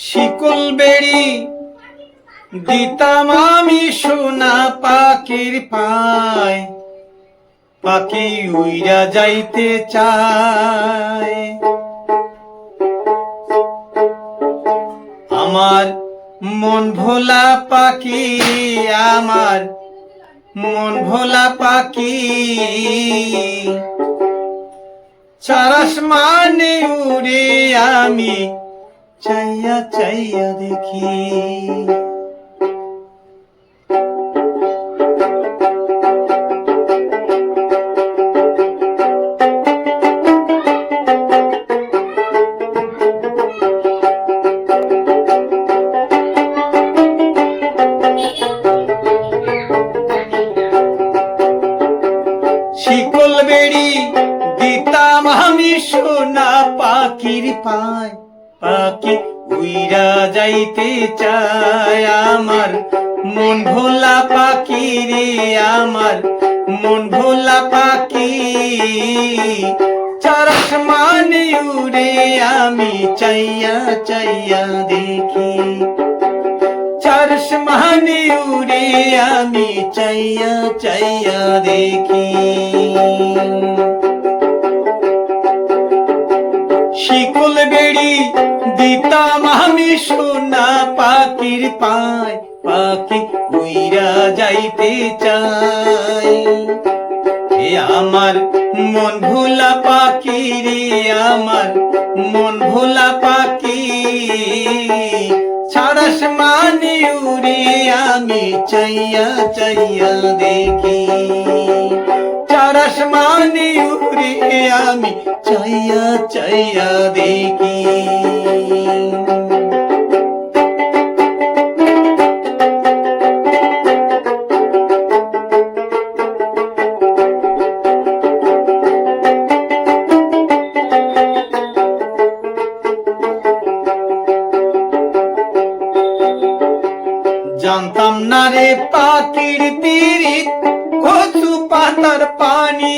শিকল বেড়ি দিতাম আমি সোনা পাখির পায়, পাখি উইরা যাইতে চায়। আমার মন ভোলা পাখি, আমার মন ভোলা পাখি, চার আসমানে উড়ে আমি চাইয়া চাইয়া দেখি। শিকল বেড়ি দিতাম আমি সোনা পাখির পায়, পাখি উইরা যাইতে চায়। আমার মন ভোলা পাখি রে, আমার মন ভোলা পাখি, চার আসমানে উড়ে আমি চাইয়া চাইয়া দেখি। চার আসমানে উড়ে আমি চাইয়া চাইয়া দেখি। শিকল বেড়ি দিতাম আমি সোনা পাখির পায়, পাখি উইরা যাইতে চায়। এ আমার মন ভোলা পাখি রে, আমার মন ভোলা পাখি, চার আসমানে উড়ে আমি চাইয়া চাইয়া দেখি। চার আসমানে উড়ে আমি চাইয়া চাইয়া দেখি। জানতাম না রে পাখির পিরিত কচু পাতার পানি,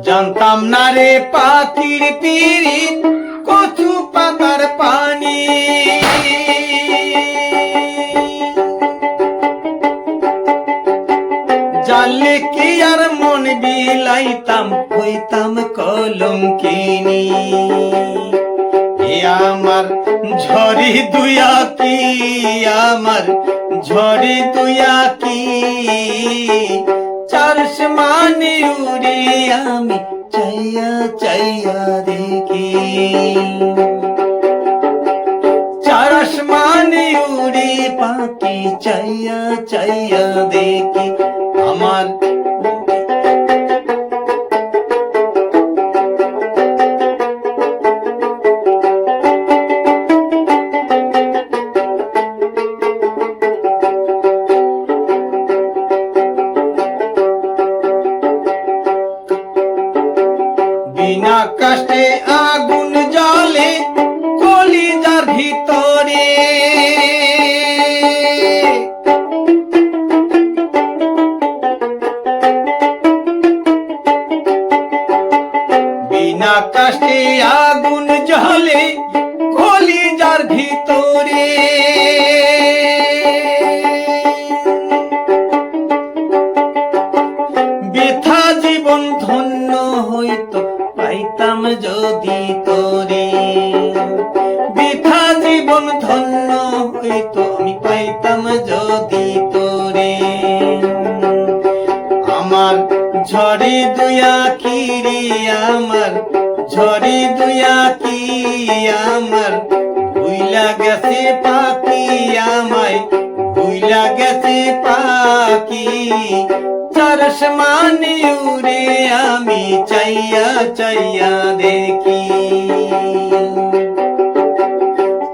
জানতাম না রে পাখির পিরিত কচু পাতার পানি। জানলে কি আর মন বিলাইতাম, হইতাম কলঙ্কিনী। এ আমার ঝরি দুয়া কি, আমার ঝরি দুয়া কি, চার আসমানে উড়ে আমি চাইয়া চাইয়া দেখি। চার আসমানে উড়ে পাখি চাইয়া চাইয়া দেখি। আমার বিনা কষ্টে আগুন জ্বলে কলিজার ভিতরে, বিনা কষ্টে আগুন জ্বলে কলিজার ভিতরে। ব্যথা জীবন ধন্য হইতো পাইতাম যদি তোরে, ব্যথা জীবন ধন্য হইতো আমি পাইতাম যদি তোরে। আমার ঝড়ে দুয়া কি রে, আমার ঝড়ে দুয়া কি, আমার ভুইলা গেছে পাখি, আমায় ভুইলা গেছে পাখি। চার আসমানে উড়ে আমি চাইয়া চাইয়া দেখি।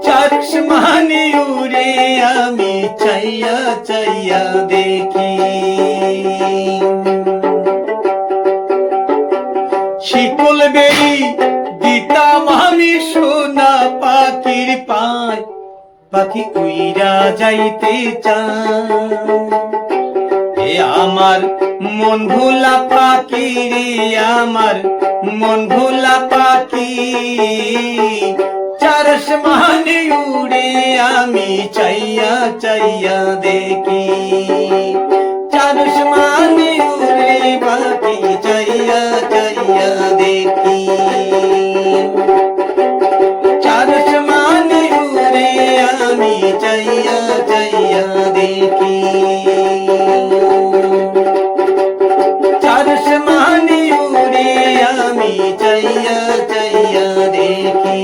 চার আসমানে উড়ে আমি চাইয়া চাইয়া দেখি। শিকল বেড়ি দিতাম আমি সোনা পাখির পায়, পাখি উইরা যাইতে চায়। আমার মন ভোলা পাখি রে আমার মন ভোলা পাখি, চার আসমানে উড়ে আমি চাইয়া চাইয়া দেখি, চার আসমানে উড়ে পাখি চাইয়া চাইয়া দেখি, চার আসমানে উড়ে আমি চাইয়া চাইয়া দেখি, চার আসমানে উড়ে আমি চাইয়া চাইয়া দেখি।